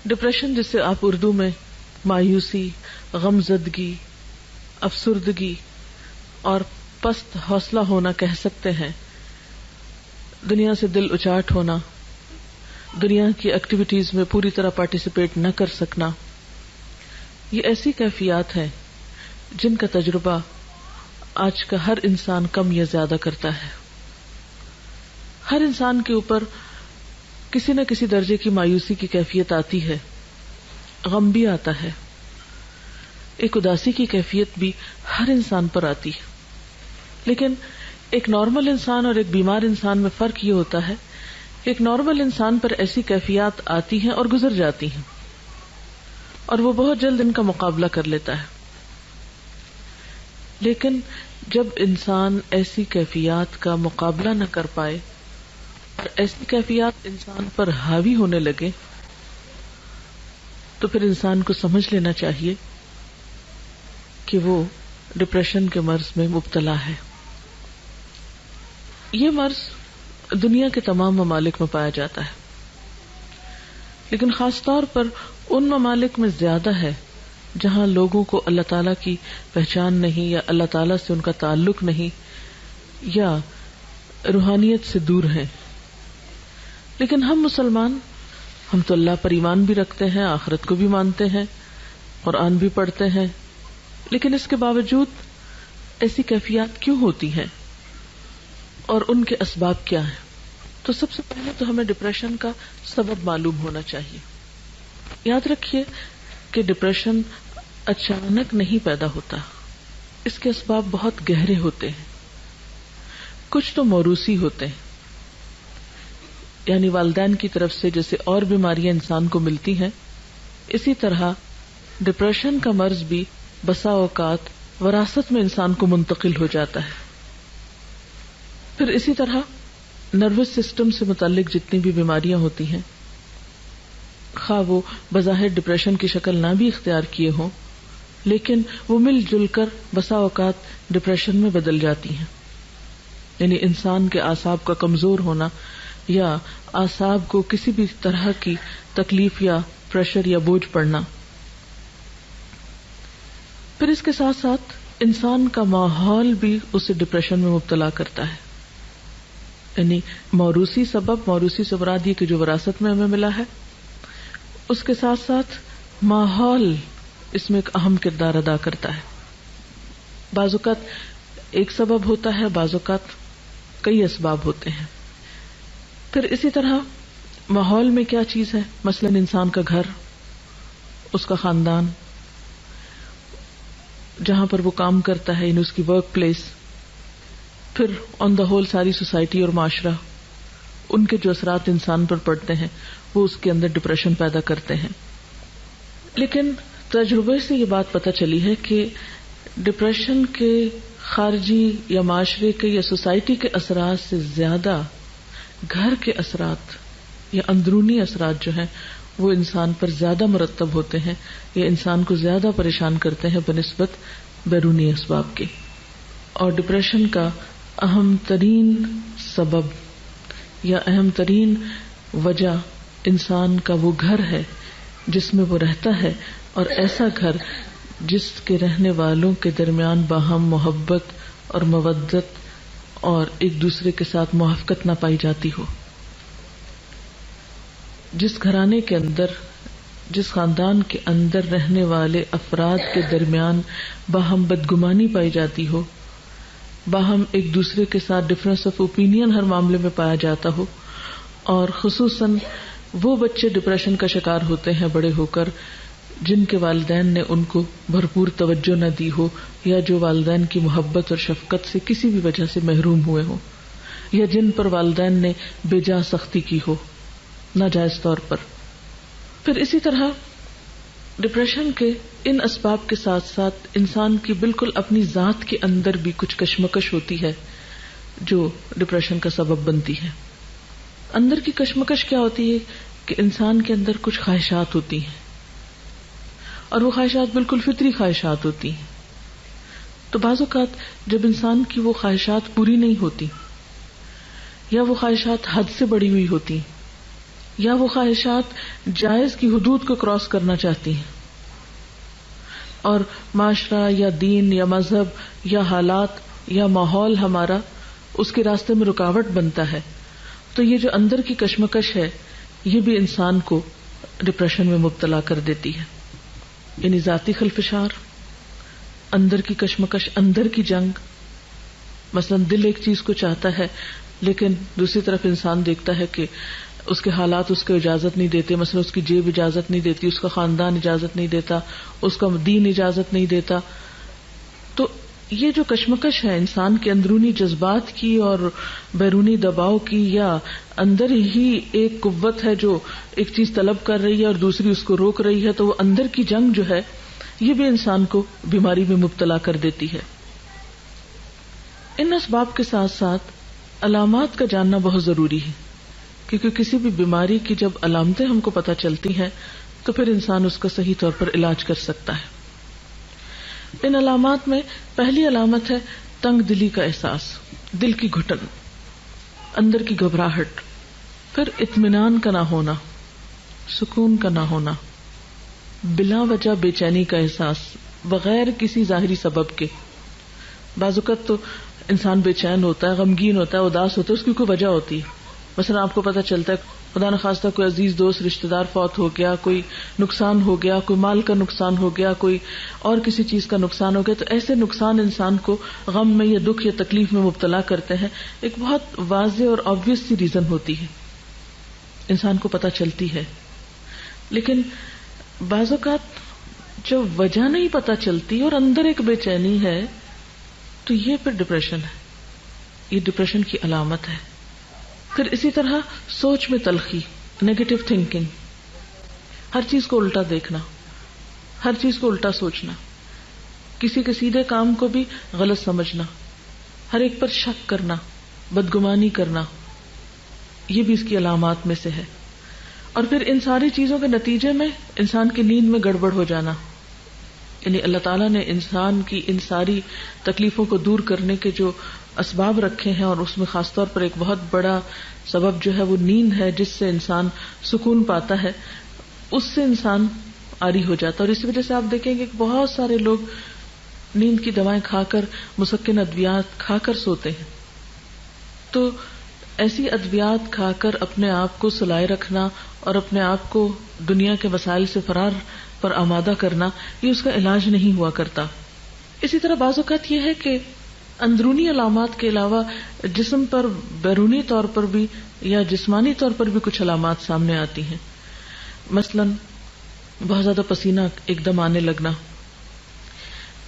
Depression جسے آپ اردو میں مایوسی، غمزدگی، افسردگی اور پست حوصلہ ہونا کہہ سکتے ہیں، دنیا سے دل اچاٹ ہونا، دنیا کی ایکٹیویٹیز میں پوری طرح پارٹیسپیٹ نہ کر سکنا، یہ ایسی کیفیات ہیں جن کا تجربہ آج کا ہر انسان کم یا زیادہ کرتا ہے. ہر انسان کے اوپر کسی نہ کسی درجے کی مایوسی کی کیفیت آتی ہے، غم بھی آتا ہے، ایک اداسی کی کیفیت بھی ہر انسان پر آتی ہے. لیکن ایک نارمل انسان اور ایک بیمار انسان میں فرق یہ ہوتا ہے کہ ایک نارمل انسان پر ایسی کیفیات آتی ہیں اور گزر جاتی ہیں، اور وہ بہت جلد ان کا مقابلہ کر لیتا ہے. لیکن جب انسان ایسی کیفیات کا مقابلہ نہ کر پائے اور ایسی کیفیات انسان پر حاوی ہونے لگے تو پھر انسان کو سمجھ لینا چاہیے کہ وہ ڈپریشن کے مرض میں مبتلا ہے. یہ مرض دنیا کے تمام ممالک میں پایا جاتا ہے، لیکن خاص طور پر ان ممالک میں زیادہ ہے جہاں لوگوں کو اللہ تعالیٰ کی پہچان نہیں، یا اللہ تعالیٰ سے ان کا تعلق نہیں، یا روحانیت سے دور ہیں. لیکن ہم مسلمان، ہم تو اللہ پر ایمان بھی رکھتے ہیں، آخرت کو بھی مانتے ہیں، قرآن بھی پڑھتے ہیں، لیکن اس کے باوجود ایسی کیفیات کیوں ہوتی ہیں اور ان کے اسباب کیا ہیں؟ تو سب سے پہلے تو ہمیں ڈپریشن کا سبب معلوم ہونا چاہیے. یاد رکھیے کہ ڈپریشن اچانک نہیں پیدا ہوتا، اس کے اسباب بہت گہرے ہوتے ہیں. کچھ تو موروثی ہوتے ہیں، یعنی والدین کی طرف سے جیسے اور بیماریاں انسان کو ملتی ہیں، اسی طرح ڈپریشن کا مرض بھی بسا اوقات وراثت میں انسان کو منتقل ہو جاتا ہے. پھر اسی طرح نروس سسٹم سے متعلق جتنی بھی بیماریاں ہوتی ہیں، خواہ وہ بظاہر ڈپریشن کی شکل نہ بھی اختیار کیے ہوں، لیکن وہ مل جل کر بسا اوقات ڈپریشن میں بدل جاتی ہیں. یعنی انسان کے اعصاب کا کمزور ہونا یا اعصاب کو کسی بھی طرح کی تکلیف یا پریشر یا بوجھ پڑنا. پھر اس کے ساتھ ساتھ انسان کا ماحول بھی اسے ڈپریشن میں مبتلا کرتا ہے. یعنی موروثی سبب، موروثی سے مراد یہ کہ جو وراثت میں ہمیں ملا ہے، اس کے ساتھ ساتھ ماحول اس میں ایک اہم کردار ادا کرتا ہے. بعض اوقات ایک سبب ہوتا ہے، بعض اوقات کئی اسباب ہوتے ہیں. پھر اسی طرح ماحول میں کیا چیز ہے، مثلا انسان کا گھر، اس کا خاندان، جہاں پر وہ کام کرتا ہے، یعنی اس کی ورک پلیس، پھر آن دا ہول ساری سوسائٹی اور معاشرہ، ان کے جو اثرات انسان پر پڑتے ہیں وہ اس کے اندر ڈپریشن پیدا کرتے ہیں. لیکن تجربے سے یہ بات پتہ چلی ہے کہ ڈپریشن کے خارجی یا معاشرے کے یا سوسائٹی کے اثرات سے زیادہ گھر کے اثرات یا اندرونی اثرات جو ہیں وہ انسان پر زیادہ مرتب ہوتے ہیں یا انسان کو زیادہ پریشان کرتے ہیں بنسبت بیرونی اسباب کے. اور ڈپریشن کا اہم ترین سبب یا اہم ترین وجہ انسان کا وہ گھر ہے جس میں وہ رہتا ہے، اور ایسا گھر جس کے رہنے والوں کے درمیان باہم محبت اور مودت اور ایک دوسرے کے ساتھ موافقت نہ پائی جاتی ہو. جس گھرانے کے اندر، جس خاندان کے اندر رہنے والے افراد کے درمیان باہم بدگمانی پائی جاتی ہو، باہم ایک دوسرے کے ساتھ ڈفرینس آف اوپینین ہر معاملے میں پایا جاتا ہو، اور خصوصاً وہ بچے ڈپریشن کا شکار ہوتے ہیں بڑے ہو کر جن کے والدین نے ان کو بھرپور توجہ نہ دی ہو، یا جو والدین کی محبت اور شفقت سے کسی بھی وجہ سے محروم ہوئے ہوں، یا جن پر والدین نے بے جا سختی کی ہو ناجائز طور پر. پھر اسی طرح ڈپریشن کے ان اسباب کے ساتھ ساتھ انسان کی بالکل اپنی ذات کے اندر بھی کچھ کشمکش ہوتی ہے جو ڈپریشن کا سبب بنتی ہے. اندر کی کشمکش کیا ہوتی ہے کہ انسان کے اندر کچھ خواہشات ہوتی ہیں، اور وہ خواہشات بالکل فطری خواہشات ہوتی ہیں. تو بعض اوقات جب انسان کی وہ خواہشات پوری نہیں ہوتی یا وہ خواہشات حد سے بڑی ہوئی ہوتی یا وہ خواہشات جائز کی حدود کو کراس کرنا چاہتی ہیں اور معاشرہ یا دین یا مذہب یا حالات یا ماحول ہمارا اس کے راستے میں رکاوٹ بنتا ہے، تو یہ جو اندر کی کشمکش ہے یہ بھی انسان کو ڈپریشن میں مبتلا کر دیتی ہے. یعنی ذاتی خلفشار، اندر کی کشمکش، اندر کی جنگ. مثلا دل ایک چیز کو چاہتا ہے لیکن دوسری طرف انسان دیکھتا ہے کہ اس کے حالات اس کو اجازت نہیں دیتے، مثلا اس کی جیب اجازت نہیں دیتی، اس کا خاندان اجازت نہیں دیتا، اس کا دین اجازت نہیں دیتا. تو یہ جو کشمکش ہے انسان کے اندرونی جذبات کی اور بیرونی دباؤ کی، یا اندر ہی ایک قوت ہے جو ایک چیز طلب کر رہی ہے اور دوسری اس کو روک رہی ہے، تو وہ اندر کی جنگ جو ہے یہ بھی انسان کو بیماری میں مبتلا کر دیتی ہے. ان اسباب کے ساتھ ساتھ علامات کا جاننا بہت ضروری ہے، کیونکہ کسی بھی بیماری کی جب علامتیں ہم کو پتہ چلتی ہیں تو پھر انسان اس کا صحیح طور پر علاج کر سکتا ہے. ان علامات میں پہلی علامت ہے تنگ دلی کا احساس، دل کی گھٹن، اندر کی گھبراہٹ. پھر اطمینان کا نہ ہونا، سکون کا نہ ہونا، بلا وجہ بے چینی کا احساس بغیر کسی ظاہری سبب کے. بعض اوقات تو انسان بے چین ہوتا ہے، غمگین ہوتا ہے، اداس ہوتا ہے، اس کی کوئی وجہ ہوتی ہے. مثلا آپ کو پتہ چلتا ہے خدا نخواستہ کوئی عزیز دوست رشتہ دار فوت ہو گیا، کوئی نقصان ہو گیا، کوئی مال کا نقصان ہو گیا، کوئی اور کسی چیز کا نقصان ہو گیا، تو ایسے نقصان انسان کو غم میں یا دکھ یا تکلیف میں مبتلا کرتے ہیں. ایک بہت واضح اور آبویس سی ریزن ہوتی ہے، انسان کو پتہ چلتی ہے. لیکن بعض اوقات جب وجہ نہیں پتہ چلتی اور اندر ایک بے چینی ہے تو یہ پھر ڈپریشن ہے، یہ ڈپریشن کی علامت ہے. پھر اسی طرح سوچ میں تلخی، نیگیٹو تھنکنگ، ہر چیز کو الٹا دیکھنا، ہر چیز کو الٹا سوچنا، کسی کے سیدھے کام کو بھی غلط سمجھنا، ہر ایک پر شک کرنا، بدگمانی کرنا، یہ بھی اس کی علامات میں سے ہے. اور پھر ان ساری چیزوں کے نتیجے میں انسان کی نیند میں گڑبڑ ہو جانا. یعنی اللہ تعالیٰ نے انسان کی ان ساری تکلیفوں کو دور کرنے کے جو اسباب رکھے ہیں، اور اس میں خاص طور پر ایک بہت بڑا سبب جو ہے وہ نیند ہے، جس سے انسان سکون پاتا ہے، اس سے انسان عاری ہو جاتا ہے. اور اس وجہ سے آپ دیکھیں گے کہ بہت سارے لوگ نیند کی دوائیں کھا کر، مسکن ادویات کھا کر سوتے ہیں. تو ایسی ادویات کھا کر اپنے آپ کو سلائے رکھنا اور اپنے آپ کو دنیا کے وسائل سے فرار پر آمادہ کرنا، یہ اس کا علاج نہیں ہوا کرتا. اسی طرح بعض اوقات یہ ہے کہ اندرونی علامات کے علاوہ جسم پر بیرونی طور پر بھی یا جسمانی طور پر بھی کچھ علامات سامنے آتی ہیں. مثلا بہت زیادہ پسینہ ایک دم آنے لگنا،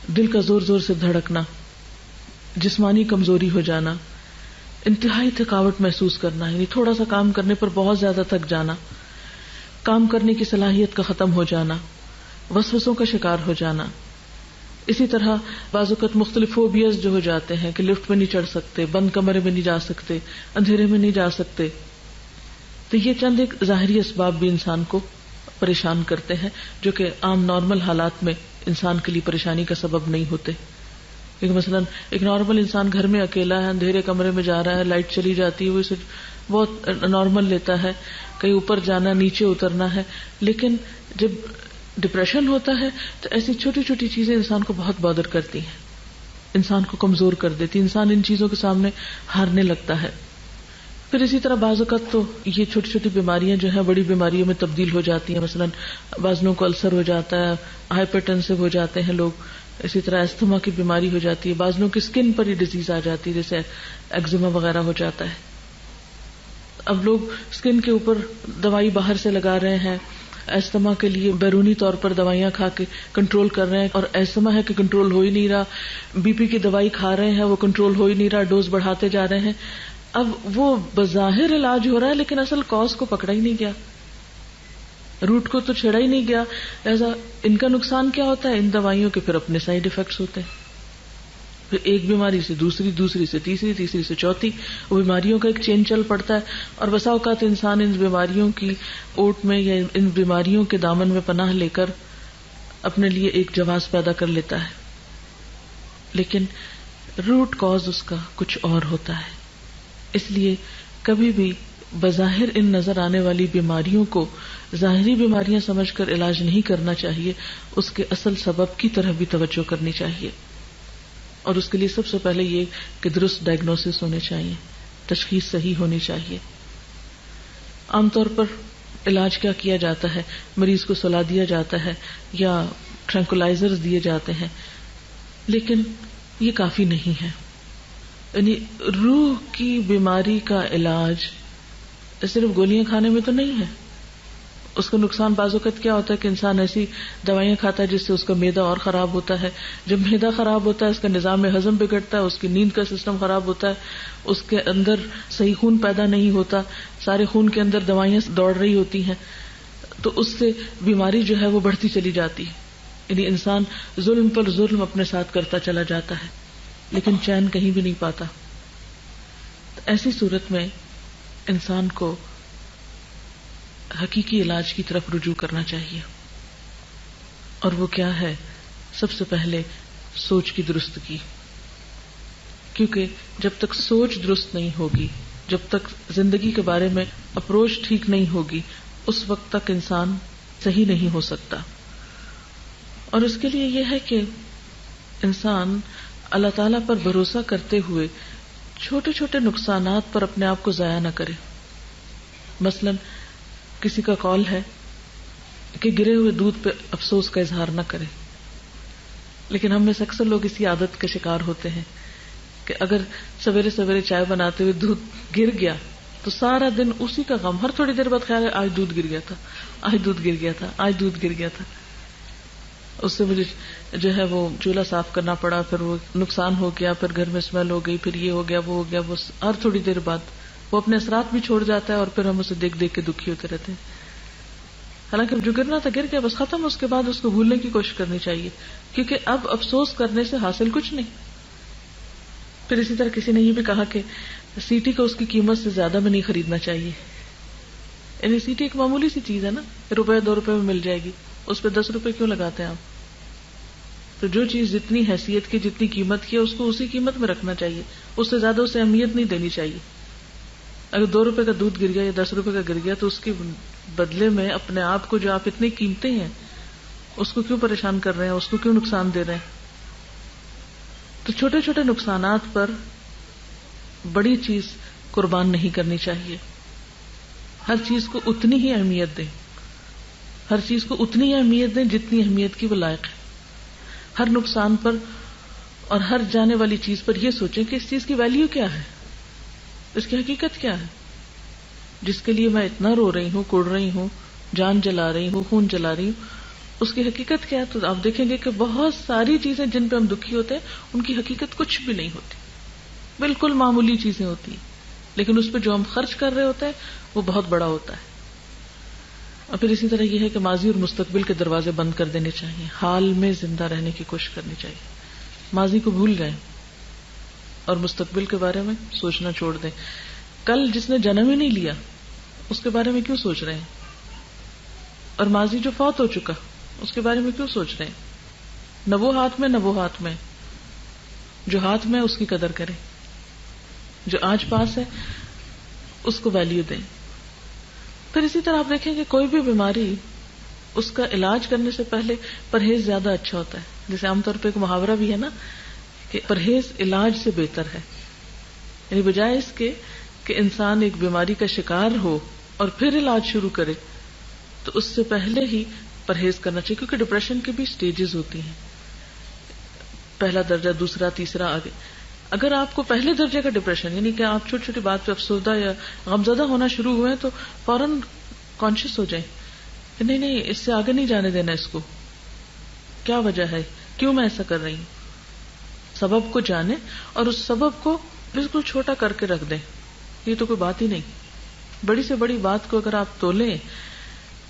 دل کا زور زور سے دھڑکنا، جسمانی کمزوری ہو جانا، انتہائی تھکاوٹ محسوس کرنا، یعنی تھوڑا سا کام کرنے پر بہت زیادہ تھک جانا، کام کرنے کی صلاحیت کا ختم ہو جانا، وسوسوں کا شکار ہو جانا. اسی طرح بعض اوقات مختلف فوبیاز جو ہو جاتے ہیں کہ لفٹ میں نہیں چڑھ سکتے، بند کمرے میں نہیں جا سکتے، اندھیرے میں نہیں جا سکتے. تو یہ چند ایک ظاہری اسباب بھی انسان کو پریشان کرتے ہیں، جو کہ عام نارمل حالات میں انسان کے لیے پریشانی کا سبب نہیں ہوتے. کیونکہ مثلا ایک نارمل انسان گھر میں اکیلا ہے، اندھیرے کمرے میں جا رہا ہے، لائٹ چلی جاتی ہے، وہ اسے بہت نارمل لیتا ہے، کہیں اوپر جانا، نیچے اترنا ہے. لیکن جب ڈپریشن ہوتا ہے تو ایسی چھوٹی چھوٹی چیزیں انسان کو بہت بادر کرتی ہیں، انسان کو کمزور کر دیتی، انسان ان چیزوں کے سامنے ہارنے لگتا ہے. پھر اسی طرح بعض اوقات تو یہ چھوٹی چھوٹی بیماریاں جو ہیں بڑی بیماریوں میں تبدیل ہو جاتی ہیں. مثلا بعضوں کو السر ہو جاتا ہے، ہائپر ٹینسو ہو جاتے ہیں لوگ. اسی طرح استھما کی بیماری ہو جاتی ہے، بعض لوگوں کی اسکن پر ہی ڈیزیز آ جاتی ہے، جیسے ایگزیما وغیرہ ہو جاتا ہے. اب لوگ اسکن کے اوپر دوائی باہر سے لگا رہے ہیں، ایستما کے لیے بیرونی طور پر دوائیاں کھا کے کنٹرول کر رہے ہیں، اور ایستما ہے کہ کنٹرول ہو ہی نہیں رہا. بی پی کی دوائی کھا رہے ہیں، وہ کنٹرول ہو ہی نہیں رہا، ڈوز بڑھاتے جا رہے ہیں. اب وہ بظاہر علاج ہو رہا ہے لیکن اصل کاز کو پکڑا ہی نہیں گیا، روٹ کو تو چھیڑا ہی نہیں گیا. لہذا ان کا نقصان کیا ہوتا ہے؟ ان دوائیوں کے پھر اپنے سائیڈ ایفیکٹس ہوتے ہیں. پھر ایک بیماری سے دوسری، دوسری سے تیسری، تیسری سے چوتھی، وہ بیماریوں کا ایک چین چل پڑتا ہے. اور بسا اوقات انسان ان بیماریوں کی اوٹ میں یا ان بیماریوں کے دامن میں پناہ لے کر اپنے لیے ایک جواز پیدا کر لیتا ہے، لیکن روٹ کاز اس کا کچھ اور ہوتا ہے. اس لیے کبھی بھی بظاہر ان نظر آنے والی بیماریوں کو ظاہری بیماریاں سمجھ کر علاج نہیں کرنا چاہیے، اس کے اصل سبب کی طرف بھی توجہ کرنی چاہیے. اور اس کے لیے سب سے پہلے یہ کہ درست ڈائگنوسس ہونے چاہیے، تشخیص صحیح ہونی چاہیے. عام طور پر علاج کیا کیا جاتا ہے؟ مریض کو سلا دیا جاتا ہے یا ٹرینکولائزرز دیے جاتے ہیں، لیکن یہ کافی نہیں ہے. یعنی روح کی بیماری کا علاج صرف گولیاں کھانے میں تو نہیں ہے. اس کا نقصان بعض اوقات کیا ہوتا ہے کہ انسان ایسی دوائیاں کھاتا ہے جس سے اس کا معدہ اور خراب ہوتا ہے. جب معدہ خراب ہوتا ہے اس کا نظام ہضم بگڑتا ہے، اس کی نیند کا سسٹم خراب ہوتا ہے، اس کے اندر صحیح خون پیدا نہیں ہوتا، سارے خون کے اندر دوائیاں دوڑ رہی ہوتی ہیں، تو اس سے بیماری جو ہے وہ بڑھتی چلی جاتی ہے. یعنی انسان ظلم پر ظلم اپنے ساتھ کرتا چلا جاتا ہے لیکن چین کہیں بھی نہیں پاتا. تو ایسی صورت میں انسان کو حقیقی علاج کی طرف رجوع کرنا چاہیے. اور وہ کیا ہے؟ سب سے پہلے سوچ کی درستگی. کیونکہ جب تک سوچ درست نہیں ہوگی، جب تک زندگی کے بارے میں اپروچ ٹھیک نہیں ہوگی، اس وقت تک انسان صحیح نہیں ہو سکتا. اور اس کے لیے یہ ہے کہ انسان اللہ تعالیٰ پر بھروسہ کرتے ہوئے چھوٹے چھوٹے نقصانات پر اپنے آپ کو ضائع نہ کرے. مثلا کسی کا کال ہے کہ گرے ہوئے دودھ پہ افسوس کا اظہار نہ کرے، لیکن ہم میں سے اکثر لوگ اسی عادت کے شکار ہوتے ہیں کہ اگر سویرے سویرے چائے بناتے ہوئے دودھ گر گیا تو سارا دن اسی کا غم. ہر تھوڑی دیر بعد خیال ہے آج دودھ گر گیا تھا، آج دودھ گر گیا تھا، آج دودھ گر گیا تھا. اس سے مجھے جو ہے وہ چولہا صاف کرنا پڑا، پھر وہ نقصان ہو گیا، پھر گھر میں اسمیل ہو گئی، پھر یہ ہو گیا، وہ ہو گیا. وہ ہر تھوڑی دیر بعد وہ اپنے اثرات بھی چھوڑ جاتا ہے اور پھر ہم اسے دیکھ دیکھ کے دکھی ہوتے رہتے ہیں. حالانکہ جو گرنا تھا گر گیا، بس ختم. اس کے بعد اس کو بھولنے کی کوشش کرنی چاہیے، کیونکہ اب افسوس کرنے سے حاصل کچھ نہیں. پھر اسی طرح کسی نے یہ بھی کہا کہ سیٹی کو اس کی قیمت سے زیادہ میں نہیں خریدنا چاہیے. یعنی سیٹی ایک معمولی سی چیز ہے نا، روپے 2 روپے میں مل جائے گی، اس پہ 10 روپے کیوں لگاتے ہیں آپ؟ تو جو چیز جتنی حیثیت کی، جتنی قیمت کی ہے، اس کو اسی قیمت میں رکھنا چاہیے، اس سے زیادہ اسے اہمیت نہیں دینی چاہیے. اگر 2 روپے کا دودھ گر گیا یا 10 روپے کا گر گیا تو اس کے بدلے میں اپنے آپ کو جو آپ اتنے قیمتی ہیں اس کو کیوں پریشان کر رہے ہیں، اس کو کیوں نقصان دے رہے ہیں؟ تو چھوٹے چھوٹے نقصانات پر بڑی چیز قربان نہیں کرنی چاہیے. ہر چیز کو اتنی ہی اہمیت دیں، ہر چیز کو اتنی ہی اہمیت دیں جتنی اہمیت کی وہ لائق ہے. ہر نقصان پر اور ہر جانے والی چیز پر یہ سوچیں کہ اس چیز کی ویلیو کیا ہے، اس کی حقیقت کیا ہے. جس کے لیے میں اتنا رو رہی ہوں، کوڑ رہی ہوں، جان جلا رہی ہوں، خون جلا رہی ہوں، اس کی حقیقت کیا ہے؟ تو آپ دیکھیں گے کہ بہت ساری چیزیں جن پہ ہم دکھی ہوتے ہیں ان کی حقیقت کچھ بھی نہیں ہوتی، بالکل معمولی چیزیں ہوتی ہیں، لیکن اس پہ جو ہم خرچ کر رہے ہوتے ہیں وہ بہت بڑا ہوتا ہے. اور پھر اسی طرح یہ ہے کہ ماضی اور مستقبل کے دروازے بند کر دینے چاہیے، حال میں زندہ رہنے کی کوشش کرنی چاہیے. ماضی کو بھول جائیں اور مستقبل کے بارے میں سوچنا چھوڑ دیں. کل جس نے جنم ہی نہیں لیا اس کے بارے میں کیوں سوچ رہے ہیں؟ اور ماضی جو فوت ہو چکا اس کے بارے میں کیوں سوچ رہے ہیں؟ نہ وہ ہاتھ میں نہ وہ ہاتھ میں. جو ہاتھ میں اس کی قدر کریں، جو آج پاس ہے اس کو ویلیو دیں. پھر اسی طرح آپ دیکھیں کہ کوئی بھی بیماری اس کا علاج کرنے سے پہلے پرہیز زیادہ اچھا ہوتا ہے. جیسے عام طور پہ ایک محاورہ بھی ہے نا کہ پرہیز علاج سے بہتر ہے. یعنی بجائے اس کے کہ انسان ایک بیماری کا شکار ہو اور پھر علاج شروع کرے تو اس سے پہلے ہی پرہیز کرنا چاہیے. کیونکہ ڈپریشن کی بھی سٹیجز ہوتی ہیں، پہلا درجہ، دوسرا، تیسرا، آگے. اگر آپ کو پہلے درجے کا ڈپریشن یعنی کہ آپ چھوٹی چھوٹی بات پہ افسردہ یا غمزدہ ہونا شروع ہوئے تو فوراً کانشیس ہو جائیں کہ نہیں اس سے آگے نہیں جانے دینا. اس کو کیا وجہ ہے، کیوں میں ایسا کر رہی ہوں؟ سبب کو جانیں اور اس سبب کو بالکل چھوٹا کر کے رکھ دیں. یہ تو کوئی بات ہی نہیں. بڑی سے بڑی بات کو اگر آپ تولیں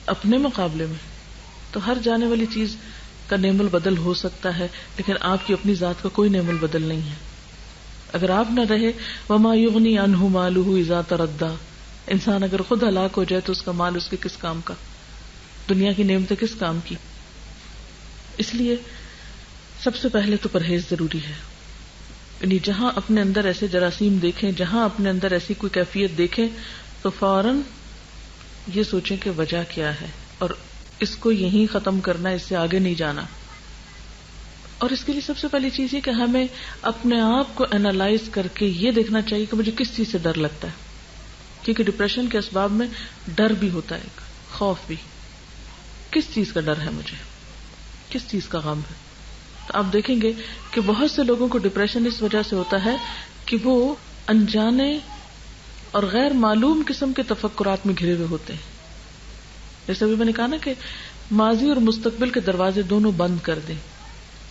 اپنے مقابلے میں تو ہر جانے والی چیز کا نعم البدل ہو سکتا ہے، لیکن آپ کی اپنی ذات کا کوئی نعم البدل نہیں ہے. اگر آپ نہ رہے وما یغنی عنہ مالہ اذا تردی، انسان اگر خود ہلاک ہو جائے تو اس کا مال اس کے کس کام کا، دنیا کی نعمتیں کس کام کی. اس لیے سب سے پہلے تو پرہیز ضروری ہے. یعنی جہاں اپنے اندر ایسے جراثیم دیکھیں، جہاں اپنے اندر ایسی کوئی کیفیت دیکھیں تو فوراً یہ سوچیں کہ وجہ کیا ہے اور اس کو یہیں ختم کرنا، اس سے آگے نہیں جانا. اور اس کے لیے سب سے پہلی چیز یہ کہ ہمیں اپنے آپ کو انالائز کر کے یہ دیکھنا چاہیے کہ مجھے کس چیز سے ڈر لگتا ہے. کیونکہ ڈپریشن کے اسباب میں ڈر بھی ہوتا ہے، خوف بھی. کس چیز کا ڈر ہے مجھے، کس چیز کا غم ہے؟ تو آپ دیکھیں گے کہ بہت سے لوگوں کو ڈپریشن اس وجہ سے ہوتا ہے کہ وہ انجانے اور غیر معلوم قسم کے تفکرات میں گھرے ہوئے ہوتے ہیں. جیسے ابھی میں نے کہا نا کہ ماضی اور مستقبل کے دروازے دونوں بند کر دیں،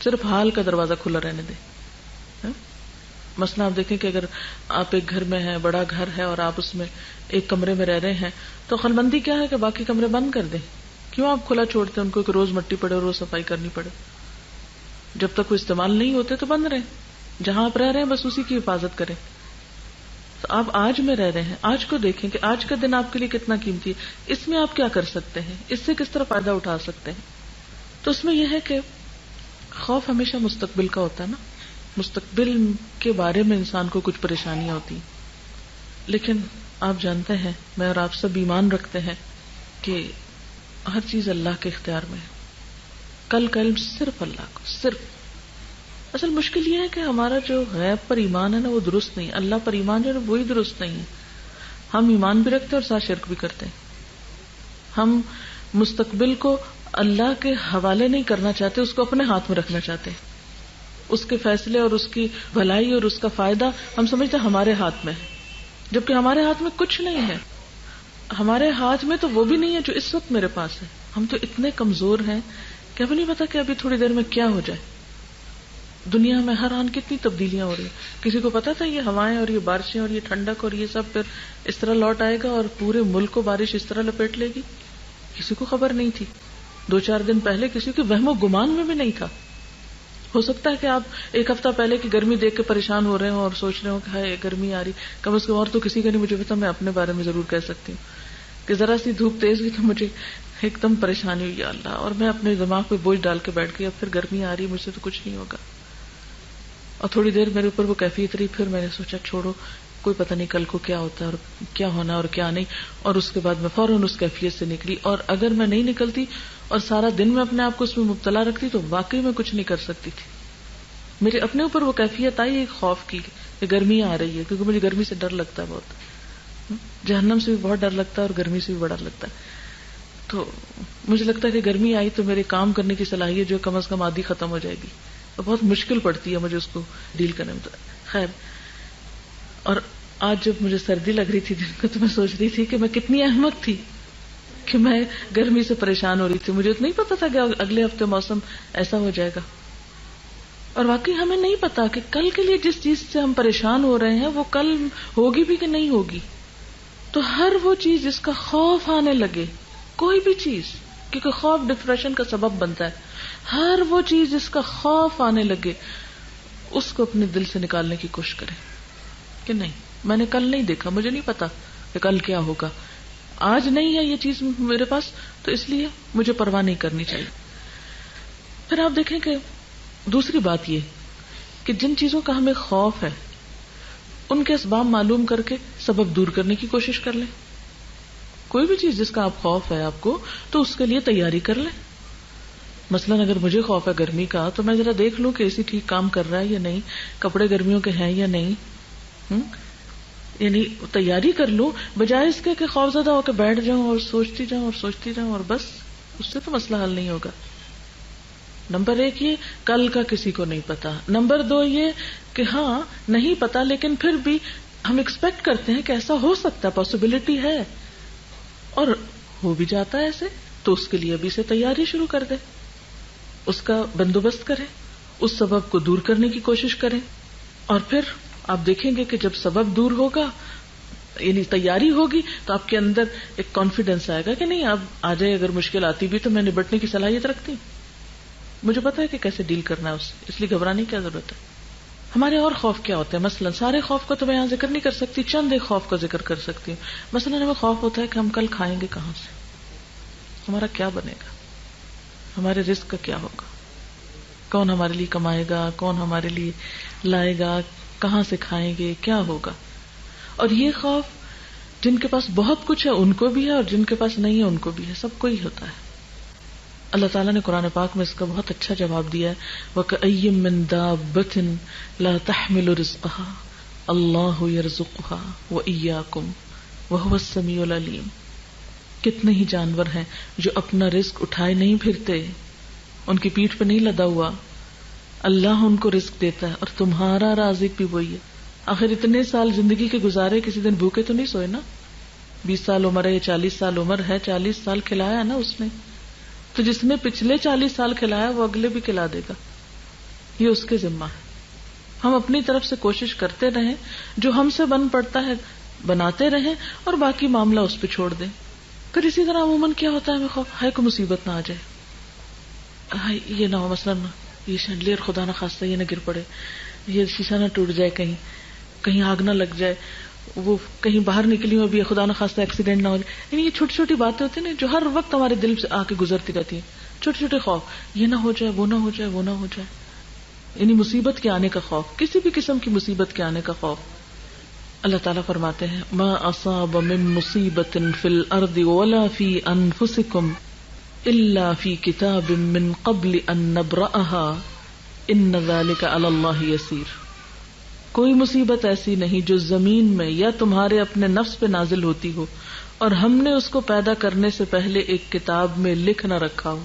صرف حال کا دروازہ کھلا رہنے دیں. مثلا آپ دیکھیں کہ اگر آپ ایک گھر میں ہیں، بڑا گھر ہے اور آپ اس میں ایک کمرے میں رہ رہے ہیں، تو عقل مندی کیا ہے کہ باقی کمرے بند کر دیں. کیوں آپ کھلا چھوڑتے ہیں ان کو کہ روز مٹی پڑے اور روز صفائی کرنی پڑے؟ جب تک وہ استعمال نہیں ہوتے تو بند رہیں. جہاں آپ رہ رہے ہیں بس اسی کی حفاظت کریں. تو آپ آج میں رہ رہے ہیں، آج کو دیکھیں کہ آج کا دن آپ کے لیے کتنا قیمتی ہے، اس میں آپ کیا کر سکتے ہیں، اس سے کس طرح فائدہ اٹھا سکتے ہیں. تو اس میں یہ ہے کہ خوف ہمیشہ مستقبل کا ہوتا ہے نا، مستقبل کے بارے میں انسان کو کچھ پریشانیاں ہوتی ہیں. لیکن آپ جانتے ہیں، میں اور آپ سب ایمان رکھتے ہیں کہ ہر چیز اللہ کے اختیار میں ہے. کل کا علم صرف اللہ کو، صرف. اصل مشکل یہ ہے کہ ہمارا جو غیب پر ایمان ہے نا وہ درست نہیں، اللہ پر ایمان جو ہے وہی درست نہیں ہے. ہم ایمان بھی رکھتے ہیں اور ساتھ شرک بھی کرتے ہیں. ہم مستقبل کو اللہ کے حوالے نہیں کرنا چاہتے، اس کو اپنے ہاتھ میں رکھنا چاہتے ہیں. اس کے فیصلے اور اس کی بھلائی اور اس کا فائدہ ہم سمجھتے ہیں ہمارے ہاتھ میں ہے، جبکہ ہمارے ہاتھ میں کچھ نہیں ہے. ہمارے ہاتھ میں تو وہ بھی نہیں ہے جو اس وقت میرے پاس ہے. ہم تو اتنے کمزور ہیں کہ ہمیں نہیں پتا کہ ابھی تھوڑی دیر میں کیا ہو جائے. دنیا میں ہر آن کتنی تبدیلیاں ہو رہی ہیں. کسی کو پتا تھا یہ ہوائیں اور یہ بارشیں اور یہ ٹھنڈک اور یہ سب پھر اس طرح لوٹ آئے گا اور پورے ملک کو بارش اس طرح لپیٹ لے گی؟ کسی کو خبر نہیں تھی. 2-4 دن پہلے کسی کے وہم و گمان میں بھی نہیں تھا. ہو سکتا ہے کہ آپ ایک ہفتہ پہلے کی گرمی دیکھ کے پریشان ہو رہے ہوں اور سوچ رہے ہوں کہ ہائے گرمی آ رہی. کم از کم اور تو کسی کا نہیں مجھے پتا، میں اپنے بارے میں ضرور کہہ سکتی ہوں کہ ذرا سی دھوپ تیز ہوئی تو مجھے ایک دم پریشانی ہوئی، یا اللہ، اور میں اپنے دماغ پہ بوجھ ڈال کے بیٹھ گئی اب پھر گرمی آ رہی، مجھ سے تو کچھ نہیں ہوگا. اور تھوڑی دیر میرے اوپر وہ کیفیت رہی، پھر میں نے سوچا چھوڑو، کوئی پتہ نہیں کل کو کیا ہوتا ہے اور کیا ہونا اور کیا نہیں. اور اس کے بعد میں فوراً اس کیفیت سے نکلی. اور اگر میں نہیں نکلتی اور سارا دن میں اپنے آپ کو اس میں مبتلا رکھتی تو واقعی میں کچھ نہیں کر سکتی تھی. میرے اپنے اوپر وہ کیفیت آئی ایک خوف کی کہ گرمی آ رہی ہے، کیونکہ مجھے گرمی سے ڈر لگتا ہے بہت. جہنم سے بھی بہت ڈر لگتا ہے اور گرمی سے بھی بڑا ڈر لگتا ہے. تو مجھے لگتا ہے کہ گرمی آئی تو میرے کام کرنے کی صلاحیت جو کم از کم آدھی ختم ہو جائے گی اور بہت مشکل پڑتی ہے مجھے اس کو ڈیل کرنے میں. خیر، اور آج جب مجھے سردی لگ رہی تھی دن کو تو میں سوچ رہی تھی کہ میں کتنی احمق تھی کہ میں گرمی سے پریشان ہو رہی تھی. مجھے تو نہیں پتا تھا کہ اگلے ہفتے موسم ایسا ہو جائے گا. اور واقعی ہمیں نہیں پتا کہ کل کے لیے جس چیز سے ہم پریشان ہو رہے ہیں وہ کل ہوگی بھی کہ نہیں ہوگی. تو ہر وہ چیز جس کا خوف آنے لگے، کوئی بھی چیز، کیونکہ خوف ڈپریشن کا سبب بنتا ہے، ہر وہ چیز جس کا خوف آنے لگے اس کو اپنے دل سے نکالنے کی کوشش کریں کہ نہیں، میں نے کل نہیں دیکھا، مجھے نہیں پتا کہ کل کیا ہوگا. آج نہیں ہے یہ چیز میرے پاس تو اس لیے مجھے پرواہ نہیں کرنی چاہیے. پھر آپ دیکھیں کہ دوسری بات یہ کہ جن چیزوں کا ہمیں خوف ہے ان کے اسباب معلوم کر کے سبب دور کرنے کی کوشش کر لیں. کوئی بھی چیز جس کا آپ خوف ہے آپ کو تو اس کے لیے تیاری کر لیں. مثلا اگر مجھے خوف ہے گرمی کا تو میں ذرا دیکھ لوں کہ اے سی ٹھیک کام کر رہا ہے یا نہیں، کپڑے گرمیوں کے ہیں یا نہیں، یعنی تیاری کر لوں بجائے اس کے کہ خوف زدہ ہو کے بیٹھ جاؤں اور سوچتی جاؤں اور بس. اس سے تو مسئلہ حل نہیں ہوگا. نمبر 1 یہ کل کا کسی کو نہیں پتا. نمبر 2 یہ کہ ہاں نہیں پتا لیکن پھر بھی ہم ایکسپیکٹ کرتے ہیں کہ ایسا ہو سکتا ہے، پاسبلٹی ہے اور ہو بھی جاتا ہے ایسے، تو اس کے لیے ابھی سے تیاری شروع کر دیں، اس کا بندوبست کریں، اس سبب کو دور کرنے کی کوشش کریں. اور پھر آپ دیکھیں گے کہ جب سبب دور ہوگا یعنی تیاری ہوگی تو آپ کے اندر ایک کانفیڈینس آئے گا کہ نہیں اب آ جائے، اگر مشکل آتی بھی تو میں نبٹنے کی صلاحیت رکھتی ہوں، مجھے پتا ہے کہ کیسے ڈیل کرنا ہے اس لیے گھبرانے کی کیا ضرورت ہے. ہمارے اور خوف کیا ہوتے ہیں؟ مثلا سارے خوف کا تو میں یہاں ذکر نہیں کر سکتی، چند ایک خوف کا ذکر کر سکتی ہوں. مثلا ہمیں خوف ہوتا ہے کہ ہم کل کھائیں گے کہاں سے، ہمارا کیا بنے گا، ہمارے رزق کا کیا ہوگا، کون ہمارے لیے کمائے گا، کون ہمارے لیے لائے گا، کہاں سے کھائیں گے، کیا ہوگا. اور یہ خوف جن کے پاس بہت کچھ ہے ان کو بھی ہے اور جن کے پاس نہیں ہے ان کو بھی ہے، سب کو ہی ہوتا ہے. اللہ تعالیٰ نے قرآن پاک میں اس کا بہت اچھا جواب دیا ہے. وَكَأَيٍّ مِّن دَابَّةٍ لَا تَحْمِلُ رِزْقَهَا اللَّهُ يَرْزُقُهَا وَإِيَّاكُمْ وَهُوَ السَّمِيعُ الْعَلِيمُ. کتنے ہی جانور ہیں جو اپنا رزق اٹھائے نہیں پھرتے، ان کی پیٹھ پہ نہیں لدا ہوا. اللہ ان کو رزق دیتا ہے اور تمہارا رازق بھی وہی ہے. آخر اتنے سال زندگی کے گزارے، کسی دن بھوکے تو نہیں سوئے نا. 20 سال عمر ہے یا 40 سال عمر ہے، 40 سال کھلایا نا اس نے، تو جس نے پچھلے 40 سال کھلایا وہ اگلے بھی کھلا دے گا. یہ اس کے ذمہ ہے. ہم اپنی طرف سے کوشش کرتے رہیں، جو ہم سے بن پڑتا ہے بناتے رہیں اور باقی معاملہ اس پہ چھوڑ دیں. پھر اسی طرح عموماً کیا ہوتا ہے، ہمیں خوف ہے کوئی مصیبت نہ آ جائے، ہائی یہ نہ ہو، مثلاً یہ شینڈلیئر خدا نہ خواستہ یہ نہ گر پڑے، یہ شیشہ نہ ٹوٹ جائے، کہیں آگ نہ لگ جائے، وہ کہیں باہر نکلی ہو بھی خدا نہ خواستہ ایکسیڈنٹ نہ ہو جائے. یعنی یہ چھوٹی چھوٹی باتیں ہوتی ہیں نا جو ہر وقت ہمارے دل سے آ کے گزرتی رہتی ہیں. چھوٹے چھوٹے خوف، یہ نہ ہو جائے، وہ نہ ہو جائے، وہ نہ ہو جائے. یعنی مصیبت کے آنے کا خوف، کسی بھی قسم کی مصیبت کے آنے کا خوف. اللہ تعالیٰ فرماتے ہیں ما اصاب من مصیبت فی الارض ولا فی انفسکم الا فی کتاب من قبل ان نبرأها ان ذلک علی اللہ یسیر. کوئی مصیبت ایسی نہیں جو زمین میں یا تمہارے اپنے نفس پہ نازل ہوتی ہو اور ہم نے اس کو پیدا کرنے سے پہلے ایک کتاب میں لکھ نہ رکھا ہو.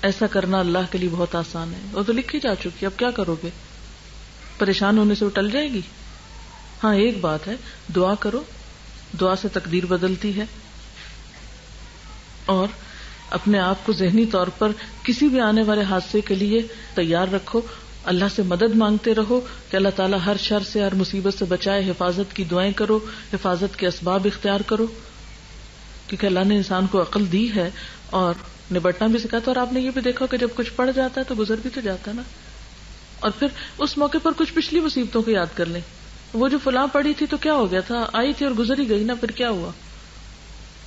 ایسا کرنا اللہ کے لیے بہت آسان ہے. وہ تو لکھی جا چکی، اب کیا کرو گے؟ پریشان ہونے سے وہ ٹل جائے گی. ہاں ایک بات ہے، دعا کرو، دعا سے تقدیر بدلتی ہے. اور اپنے آپ کو ذہنی طور پر کسی بھی آنے والے حادثے کے لیے تیار رکھو. اللہ سے مدد مانگتے رہو کہ اللہ تعالیٰ ہر شر سے، ہر مصیبت سے بچائے. حفاظت کی دعائیں کرو، حفاظت کے اسباب اختیار کرو، کیونکہ اللہ نے انسان کو عقل دی ہے اور نبٹنا بھی سکھاتا. اور آپ نے یہ بھی دیکھا کہ جب کچھ پڑ جاتا ہے تو گزر بھی تو جاتا ہے نا. اور پھر اس موقع پر کچھ پچھلی مصیبتوں کو یاد کر لیں. وہ جو فلاں پڑی تھی تو کیا ہو گیا تھا، آئی تھی اور گزر ہی گئی نا، پھر کیا ہوا.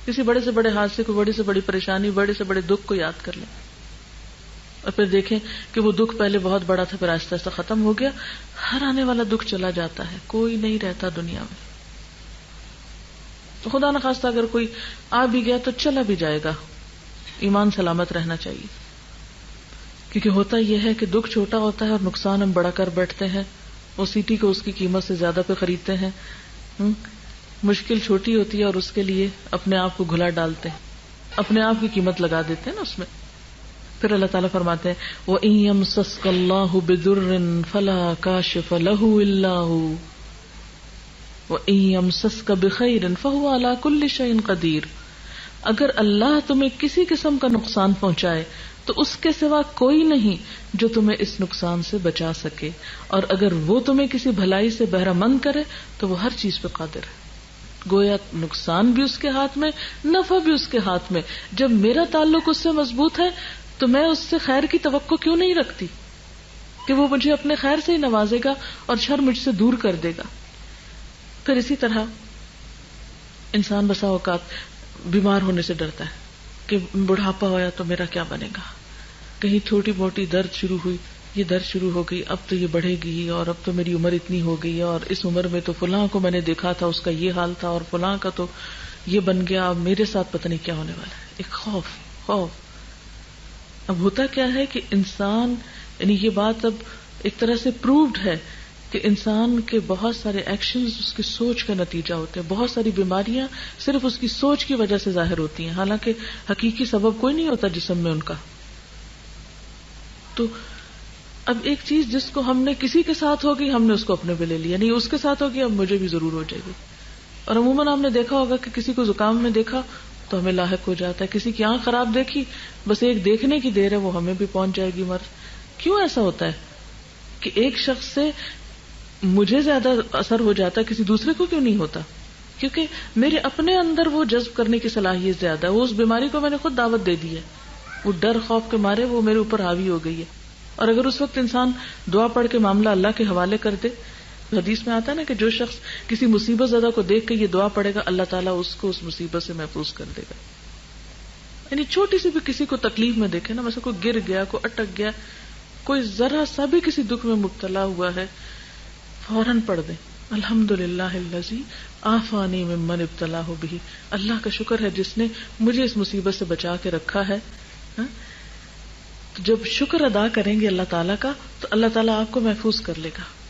کسی بڑے سے بڑے حادثے کو، بڑی سے بڑی پریشانی، بڑے سے بڑے دکھ کو یاد کر لیں اور پھر دیکھیں کہ وہ دکھ پہلے بہت بڑا تھا، پھر آہستہ آہستہ ختم ہو گیا. ہر آنے والا دکھ چلا جاتا ہے، کوئی نہیں رہتا دنیا میں. تو خدا نخواستہ اگر کوئی آ بھی گیا تو چلا بھی جائے گا. ایمان سلامت رہنا چاہیے، کیونکہ ہوتا یہ ہے کہ دکھ چھوٹا ہوتا ہے اور نقصان ہم بڑا کر بیٹھتے ہیں. وہ سیٹی کو اس کی قیمت سے زیادہ پہ خریدتے ہیں. مشکل چھوٹی ہوتی ہے اور اس کے لیے اپنے آپ کو گھلا ڈالتے ہیں، اپنے آپ کی قیمت لگا دیتے ہیں نا اس میں. پھر اللہ تعالیٰ فرماتے ہیں وَإِن يَمْسَسْكَ اللَّهُ بِضُرٍّ فَلَا كَاشِفَ لَهُ إِلَّا هُوَ وَإِن يَمْسَسْكَ بِخَيْرٍ فَهُوَ عَلَى كُلِّ شَيْءٍ قَدِيرٌ. اگر اللہ تمہیں کسی قسم کا نقصان پہنچائے تو اس کے سوا کوئی نہیں جو تمہیں اس نقصان سے بچا سکے، اور اگر وہ تمہیں کسی بھلائی سے بہرہ مند کرے تو وہ ہر چیز پہ قادر ہے. گویا نقصان بھی اس کے ہاتھ میں، نفع بھی اس کے ہاتھ میں. جب میرا تعلق اس سے مضبوط ہے تو میں اس سے خیر کی توقع کیوں نہیں رکھتی کہ وہ مجھے اپنے خیر سے ہی نوازے گا اور شر مجھ سے دور کر دے گا. پھر اسی طرح انسان بسا اوقات بیمار ہونے سے ڈرتا ہے کہ بڑھاپا ہوا تو میرا کیا بنے گا. کہیں چھوٹی موٹی درد شروع ہوئی، یہ درد شروع ہو گئی، اب تو یہ بڑھے گی، اور اب تو میری عمر اتنی ہو گئی، اور اس عمر میں تو فلاں کو میں نے دیکھا تھا، اس کا یہ حال تھا، اور فلاں کا تو یہ بن گیا، اب میرے ساتھ پتہ نہیں کیا ہونے والا ہے. ایک خوف. اب ہوتا کیا ہے کہ انسان، یعنی یہ بات اب ایک طرح سے پرووڈ ہے کہ انسان کے بہت سارے ایکشنز اس کی سوچ کا نتیجہ ہوتے ہیں. بہت ساری بیماریاں صرف اس کی سوچ کی وجہ سے ظاہر ہوتی ہیں، حالانکہ حقیقی سبب کوئی نہیں ہوتا جسم میں ان کا. تو اب ایک چیز جس کو ہم نے کسی کے ساتھ ہوگی ہم نے اس کو اپنے پہ لے لیا، نہیں اس کے ساتھ ہوگی اب مجھے بھی ضرور ہو جائے گی. اور عموماً ہم نے دیکھا ہوگا کہ کسی کو زکام میں دیکھا تو ہمیں لاحق ہو جاتا ہے، کسی کی آنکھ خراب دیکھی بس ایک دیکھنے کی دیر ہے وہ ہمیں بھی پہنچ جائے گی مرض. کیوں ایسا ہوتا ہے کہ ایک شخص سے مجھے زیادہ اثر ہو جاتا ہے، کسی دوسرے کو کیوں نہیں ہوتا؟ کیونکہ میرے اپنے اندر وہ جذب کرنے کی صلاحیت زیادہ ہے. وہ اس بیماری کو میں نے خود دعوت دے دی ہے، وہ ڈر خوف کے مارے وہ میرے اوپر حاوی ہو گئی ہے. اور اگر اس وقت انسان دعا پڑھ کے معاملہ اللہ کے حوالے کر دے، حدیث میں آتا ہے نا کہ جو شخص کسی مصیبت زدہ کو دیکھ کے یہ دعا پڑھے گا اللہ تعالیٰ اس کو اس مصیبت سے محفوظ کر دے گا. یعنی چھوٹی سی بھی کسی کو تکلیف میں دیکھے نا، مثلا کوئی گر گیا، کوئی اٹک گیا، کوئی ذرا سا بھی کسی دکھ میں مبتلا ہوا ہے، فوراً پڑھ دیں الحمدللہ الذی عافانی ممن ابتلاہ بہ، اللہ کا شکر ہے جس نے مجھے اس مصیبت سے بچا کے رکھا ہے. تو جب شکر ادا کریں گے اللہ تعالیٰ کا تو اللہ تعالیٰ آپ کو محفوظ کر لے گا.